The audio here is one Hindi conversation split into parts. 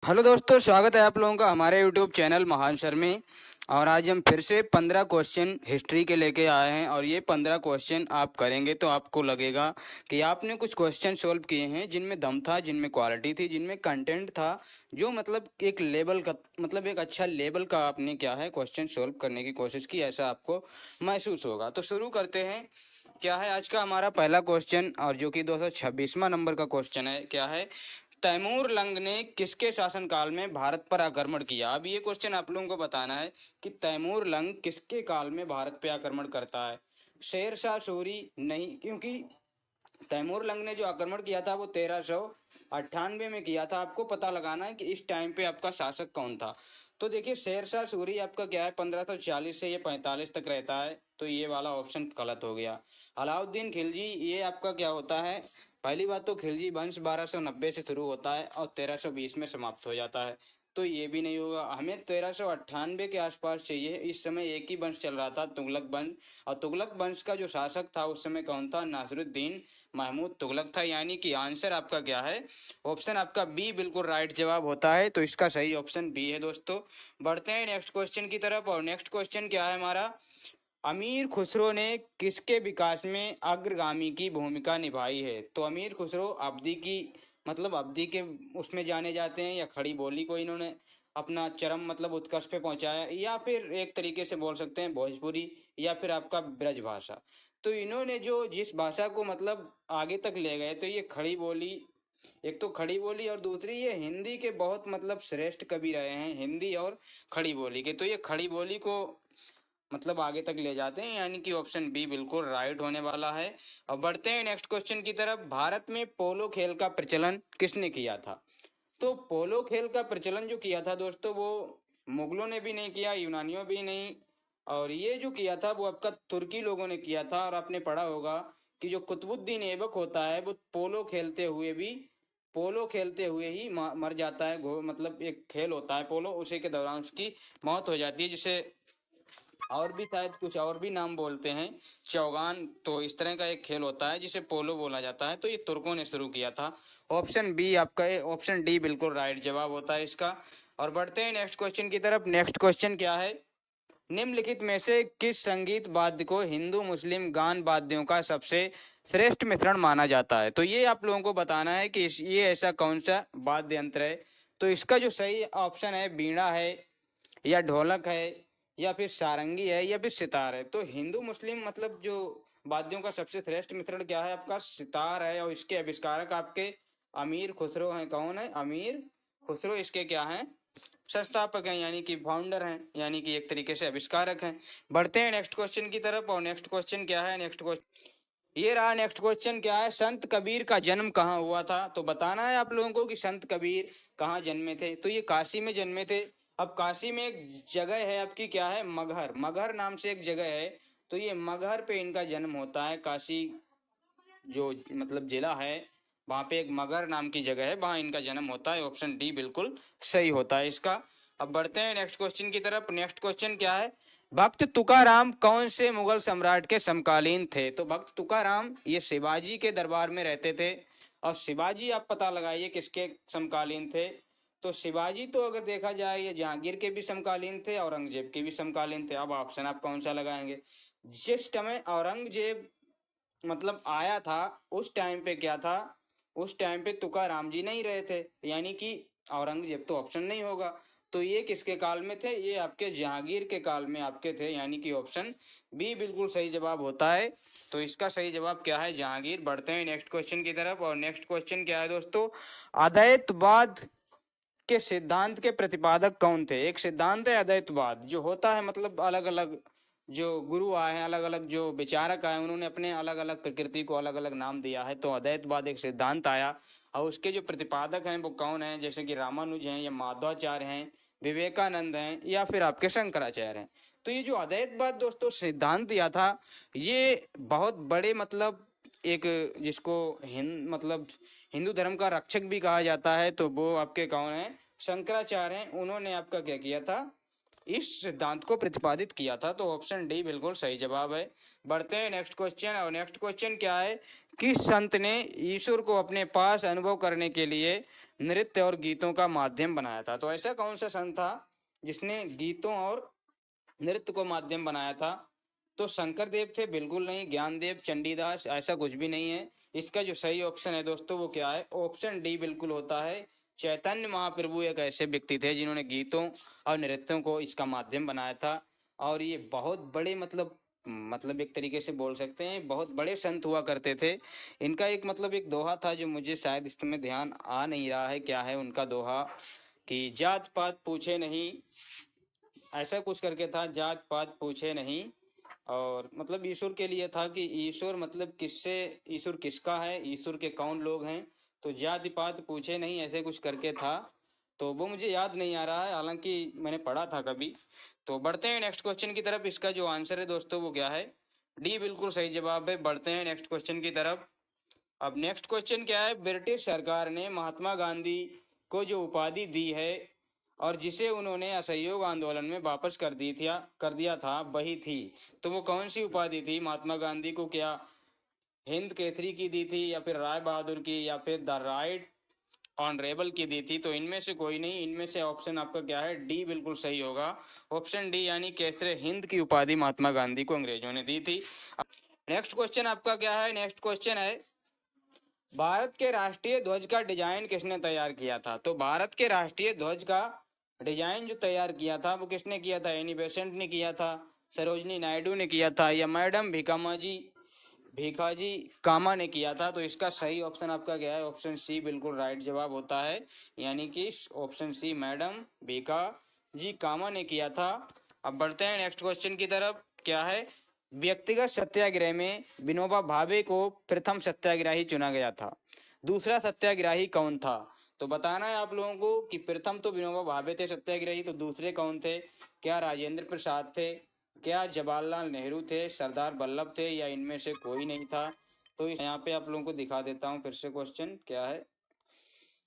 हेलो दोस्तों, स्वागत है आप लोगों का हमारे यूट्यूब चैनल महान सर में। और आज हम फिर से 15 क्वेश्चन हिस्ट्री के लेके आए हैं और ये 15 क्वेश्चन आप करेंगे तो आपको लगेगा कि आपने कुछ क्वेश्चन सोल्व किए हैं जिनमें दम था, जिनमें क्वालिटी थी, जिनमें कंटेंट था, जो मतलब एक लेवल का मतलब एक अच्छा लेवल का आपने क्या है क्वेश्चन सोल्व करने की कोशिश की, ऐसा आपको महसूस होगा। तो शुरू करते हैं। क्या है आज का हमारा पहला क्वेश्चन, और जो कि 226वां नंबर का क्वेश्चन है। क्या है, तैमूर लंग ने किसके शासनकाल में भारत पर आक्रमण किया। अब ये क्वेश्चन आप लोगों को बताना है कि तैमूर लंग किसके काल में भारत पे आक्रमण करता है। शेरशाह सूरी नहीं, क्योंकि तैमूर लंग ने जो आक्रमण किया था वो 1398 में किया था। आपको पता लगाना है कि इस टाइम पे आपका शासक कौन था। तो देखिए, शेरशाह सूरी आपका क्या है 1540 से ये 45 तक रहता है, तो ये वाला ऑप्शन गलत हो गया। अलाउद्दीन खिलजी, ये आपका क्या होता है, पहली बात तो खिलजी वंश 1290 से शुरू होता है और 1320 में समाप्त हो जाता है, तो ये भी नहीं होगा। हमें 1398 के आसपास चाहिए। इस समय एक ही वंश चल रहा था, तुगलक वंश। और तुगलक वंश का जो शासक था उस समय कौन था, नासिरुद्दीन महमूद तुगलक था। यानी कि आंसर आपका क्या है, ऑप्शन आपका बी बिल्कुल राइट जवाब होता है। तो इसका सही ऑप्शन बी है दोस्तों। बढ़ते हैं नेक्स्ट क्वेश्चन की तरफ। और नेक्स्ट क्वेश्चन क्या है हमारा, अमीर खुसरो ने किसके विकास में अग्रगामी की भूमिका निभाई है। तो अमीर खुसरो अवधी की मतलब अवधी के उसमें जाने जाते हैं, या खड़ी बोली को इन्होंने अपना चरम मतलब उत्कर्ष पे पहुंचाया, या फिर एक तरीके से बोल सकते हैं भोजपुरी, या फिर आपका ब्रज भाषा। तो इन्होंने जो जिस भाषा को मतलब आगे तक ले गए, तो ये खड़ी बोली, एक तो खड़ी बोली और दूसरी ये हिंदी के बहुत मतलब श्रेष्ठ कवि रहे हैं, हिंदी और खड़ी बोली के। तो ये खड़ी बोली को मतलब आगे तक ले जाते हैं, यानी कि ऑप्शन बी बिल्कुल राइट होने वाला है। अब बढ़ते हैं नेक्स्ट क्वेश्चन की तरफ। भारत में पोलो खेल का प्रचलन किसने किया था। तो पोलो खेल का प्रचलन जो किया था दोस्तों, वो मुगलों ने भी नहीं किया, यूनानियों भी नहीं, और ये जो किया था वो आपका तुर्की लोगों ने किया था। और आपने पढ़ा होगा कि जो कुतुबुद्दीन ऐबक होता है वो पोलो खेलते हुए ही मर जाता है। मतलब एक खेल होता है पोलो, उसी के दौरान उसकी मौत हो जाती है, जिसे और भी शायद कुछ और भी नाम बोलते हैं, चौगान। तो इस तरह का एक खेल होता है जिसे पोलो बोला जाता है। तो ये तुर्कों ने शुरू किया था। ऑप्शन बी आपका, ऑप्शन डी बिल्कुल राइट जवाब होता है इसका। और बढ़ते हैं नेक्स्ट क्वेश्चन की तरफ। नेक्स्ट क्वेश्चन क्या है, निम्नलिखित में से किस संगीत वाद्य को हिंदू मुस्लिम गान वाद्यों का सबसे श्रेष्ठ मिश्रण माना जाता है। तो ये आप लोगों को बताना है कि ये ऐसा कौन सा वाद्य यंत्र है। तो इसका जो सही ऑप्शन है, बीड़ा है, या ढोलक है, या फिर सारंगी है, या फिर सितार है। तो हिंदू मुस्लिम मतलब जो वाद्यों का सबसे श्रेष्ठ मिश्रण क्या है, आपका सितार है। और इसके आविष्कारक आपके अमीर खुसरो हैं। कौन है, अमीर खुसरो इसके क्या हैं, संस्थापक हैं, यानी कि फाउंडर हैं, यानी कि एक तरीके से आविष्कारक हैं। बढ़ते हैं नेक्स्ट क्वेश्चन की तरफ। और नेक्स्ट क्वेश्चन क्या है, नेक्स्ट क्वेश्चन ये रहा। नेक्स्ट क्वेश्चन क्या है, संत कबीर का जन्म कहाँ हुआ था। तो बताना है आप लोगों को कि संत कबीर कहाँ जन्मे थे। तो ये काशी में जन्मे थे। अब काशी में एक जगह है आपकी, क्या है, मगहर, मगहर नाम से एक जगह है। तो ये मगहर पे इनका जन्म होता है। काशी जो मतलब जिला है, वहां पे एक मगहर नाम की जगह है, वहां इनका जन्म होता है। ऑप्शन डी बिल्कुल सही होता है इसका। अब बढ़ते हैं नेक्स्ट क्वेश्चन की तरफ। नेक्स्ट क्वेश्चन क्या है, भक्त तुकाराम कौन से मुगल सम्राट के समकालीन थे। तो भक्त तुकाराम ये शिवाजी के दरबार में रहते थे। और शिवाजी आप पता लगाइए किसके समकालीन थे। तो शिवाजी तो अगर देखा जाए ये जहांगीर के भी समकालीन थे, औरंगजेब के भी समकालीन थे। अब ऑप्शन आप कौन सा लगाएंगे। जिस समय औरंगजेब मतलब आया था, उस टाइम पे क्या था, उस टाइम पे तुकाराम जी नहीं रहे थे, यानी कि औरंगजेब तो ऑप्शन नहीं होगा। तो ये किसके काल में थे, ये आपके जहांगीर के काल में आपके थे, यानी कि ऑप्शन बी बिल्कुल सही जवाब होता है। तो इसका सही जवाब क्या है, जहांगीर। बढ़ते हैं नेक्स्ट क्वेश्चन की तरफ। और नेक्स्ट क्वेश्चन क्या है दोस्तों, अद्वैतवाद के सिद्धांत के प्रतिपादक कौन थे। एक सिद्धांत है अद्वैतवाद, जो होता है मतलब अलग अलग जो गुरु आए हैं, अलग अलग जो विचारक आए, उन्होंने अपने अलग अलग प्रकृति को अलग अलग नाम दिया है। तो अद्वैतवाद एक सिद्धांत आया, और उसके जो प्रतिपादक हैं वो कौन हैं, जैसे कि रामानुज हैं, या माधवाचार्य हैं, विवेकानंद हैं, या फिर आपके शंकराचार्य हैं। तो ये जो अद्वैतवाद दोस्तों सिद्धांत दिया था, ये बहुत बड़े मतलब एक जिसको मतलब हिंदू धर्म का रक्षक भी कहा जाता है, तो वो आपके कौन है, शंकराचार्य हैं। उन्होंने आपका क्या किया था, इस सिद्धांत को प्रतिपादित किया था। तो ऑप्शन डी बिल्कुल सही जवाब है। बढ़ते हैं नेक्स्ट क्वेश्चन। और नेक्स्ट क्वेश्चन क्या है, किस संत ने ईश्वर को अपने पास अनुभव करने के लिए नृत्य और गीतों का माध्यम बनाया था? तो ऐसा कौन सा संत था जिसने गीतों और नृत्य को माध्यम बनाया था? तो शंकर देव थे? बिल्कुल नहीं। ज्ञानदेव, चंडीदास, ऐसा कुछ भी नहीं है। इसका जो सही ऑप्शन है दोस्तों वो क्या है, ऑप्शन डी बिल्कुल होता है। चैतन्य महाप्रभु एक ऐसे व्यक्ति थे जिन्होंने गीतों और नृत्यों को इसका माध्यम बनाया था। और ये बहुत बड़े मतलब एक तरीके से बोल सकते हैं बहुत बड़े संत हुआ करते थे। इनका एक दोहा था जो मुझे शायद इस समय ध्यान आ नहीं रहा है क्या है उनका दोहा, कि जात पात पूछे नहीं, ऐसा कुछ करके था, जात पात पूछे नहीं। और ईश्वर के लिए था कि ईश्वर किससे, ईश्वर किसका है, ईश्वर के कौन लोग हैं, तो जाति पात पूछे नहीं, ऐसे कुछ करके था। तो वो मुझे याद नहीं आ रहा है, हालांकि मैंने पढ़ा था कभी। तो बढ़ते हैं नेक्स्ट क्वेश्चन की तरफ। इसका जो आंसर है दोस्तों वो क्या है, डी बिल्कुल सही जवाब है। बढ़ते हैं नेक्स्ट क्वेश्चन की तरफ। अब नेक्स्ट क्वेश्चन क्या है, ब्रिटिश सरकार ने महात्मा गांधी को जो उपाधि दी है और जिसे उन्होंने असहयोग आंदोलन में वापस कर दिया था वही थी, तो वो कौन सी उपाधि थी महात्मा गांधी को? क्या हिंद केसरी की दी थी, या फिर राय बहादुर की, या फिर द राइट ऑनरेबल की दी थी? तो इनमें से कोई नहीं, इनमें से ऑप्शन आपका क्या है, डी बिल्कुल सही होगा। ऑप्शन डी यानी केसरे हिंद की उपाधि महात्मा गांधी को अंग्रेजों ने दी थी। नेक्स्ट क्वेश्चन आपका क्या है, नेक्स्ट क्वेश्चन है भारत के राष्ट्रीय ध्वज का डिजाइन किसने तैयार किया था? तो भारत के राष्ट्रीय ध्वज का डिजाइन जो तैयार किया था वो किसने किया था? एनी बेसेंट ने किया था, सरोजनी नायडू ने किया था, या मैडम भिकाजी कामा ने किया था? तो इसका सही ऑप्शन आपका क्या है, ऑप्शन सी बिल्कुल राइट जवाब होता है, यानी कि ऑप्शन सी मैडम भिकाजी कामा ने किया था। अब बढ़ते हैं नेक्स्ट क्वेश्चन की तरफ। क्या है, व्यक्तिगत सत्याग्रह में विनोबा भावे को प्रथम सत्याग्रही चुना गया था, दूसरा सत्याग्रही कौन था? तो बताना है आप लोगों को कि प्रथम तो विनोबा भावे थे सत्याग्रही, तो दूसरे कौन थे? क्या राजेंद्र प्रसाद थे, क्या जवाहरलाल नेहरू थे, सरदार वल्लभ थे, या इनमें से कोई नहीं था? तो यहाँ पे आप लोगों को दिखा देता हूँ फिर से क्वेश्चन क्या है।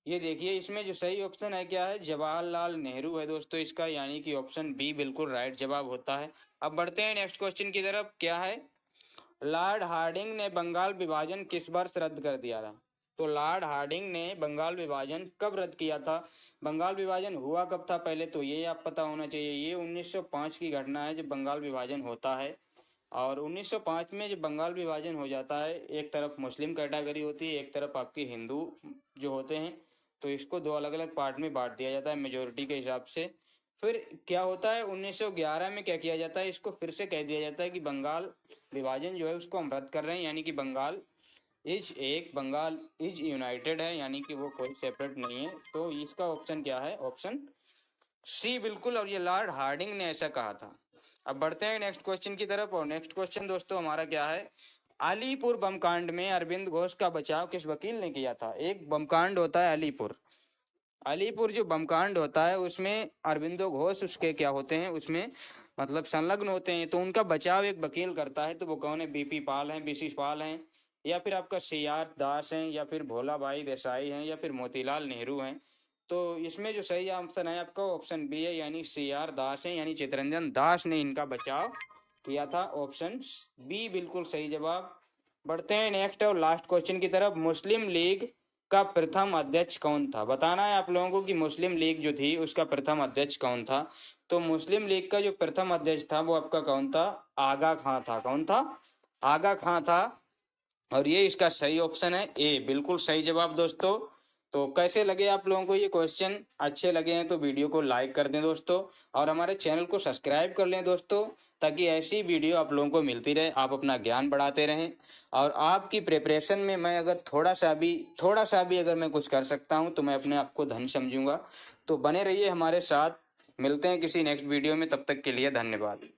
ये देखिए, इसमें जो सही ऑप्शन है क्या है, जवाहरलाल नेहरू है दोस्तों इसका, यानी कि ऑप्शन बी बिल्कुल राइट जवाब होता है। अब बढ़ते हैं नेक्स्ट क्वेश्चन की तरफ। क्या है, लॉर्ड हार्डिंग ने बंगाल विभाजन किस वर्ष रद्द कर दिया था? तो लॉर्ड हार्डिंग ने बंगाल विभाजन कब रद्द किया था? बंगाल विभाजन हुआ कब था, पहले तो ये आप पता होना चाहिए। ये 1905 की घटना है जब बंगाल विभाजन होता है। और 1905 में जब बंगाल विभाजन हो जाता है, एक तरफ मुस्लिम कैटेगरी होती है, एक तरफ आपकी हिंदू जो होते हैं, तो इसको दो अलग अलग पार्ट में बांट दिया जाता है मेजोरिटी के हिसाब से। फिर क्या होता है 1911 में क्या किया जाता है, इसको फिर से कह दिया जाता है कि बंगाल विभाजन जो है उसको हम रद्द कर रहे हैं, यानी कि बंगाल इज यूनाइटेड है, यानी कि वो कोई सेपरेट नहीं है। तो इसका ऑप्शन क्या है, ऑप्शन सी बिल्कुल। और ये लॉर्ड हार्डिंग ने ऐसा कहा था। अब बढ़ते हैं नेक्स्ट क्वेश्चन की तरफ। और नेक्स्ट क्वेश्चन दोस्तों हमारा क्या है, अलीपुर बम कांड में अरविंद घोष का बचाव किस वकील ने किया था? एक बम कांड होता है अलीपुर जो बम कांड होता है उसमें अरविंदो घोष उसके क्या होते हैं, उसमें संलग्न होते हैं, तो उनका बचाव एक वकील करता है। तो वो कौन है, बीपी पाल हैं, बीसी पाल हैं, या फिर आपका सीआर दास हैं, या फिर भोला भाई देसाई हैं, या फिर मोतीलाल नेहरू हैं? तो इसमें जो सही ऑप्शन है आपका ऑप्शन बी है, यानी सीआर दास है, यानी चितरंजन दास ने इनका बचाव किया था। ऑप्शन बी बिल्कुल सही जवाब। बढ़ते हैं नेक्स्ट और लास्ट क्वेश्चन की तरफ। मुस्लिम लीग का प्रथम अध्यक्ष कौन था? बताना है आप लोगों को कि मुस्लिम लीग जो थी उसका प्रथम अध्यक्ष कौन था। तो मुस्लिम लीग का जो प्रथम अध्यक्ष था वो आपका कौन था, आगा खां था। कौन था, आगा खां था। और ये इसका सही ऑप्शन है ए, बिल्कुल सही जवाब दोस्तों। तो कैसे लगे आप लोगों को ये क्वेश्चन? अच्छे लगे हैं तो वीडियो को लाइक कर दें दोस्तों, और हमारे चैनल को सब्सक्राइब कर लें दोस्तों, ताकि ऐसी वीडियो आप लोगों को मिलती रहे, आप अपना ज्ञान बढ़ाते रहें। और आपकी प्रिपरेशन में मैं अगर थोड़ा सा भी अगर मैं कुछ कर सकता हूं तो मैं अपने आप को धन्य समझूंगा। तो बने रहिए हमारे साथ, मिलते हैं किसी नेक्स्ट वीडियो में, तब तक के लिए धन्यवाद।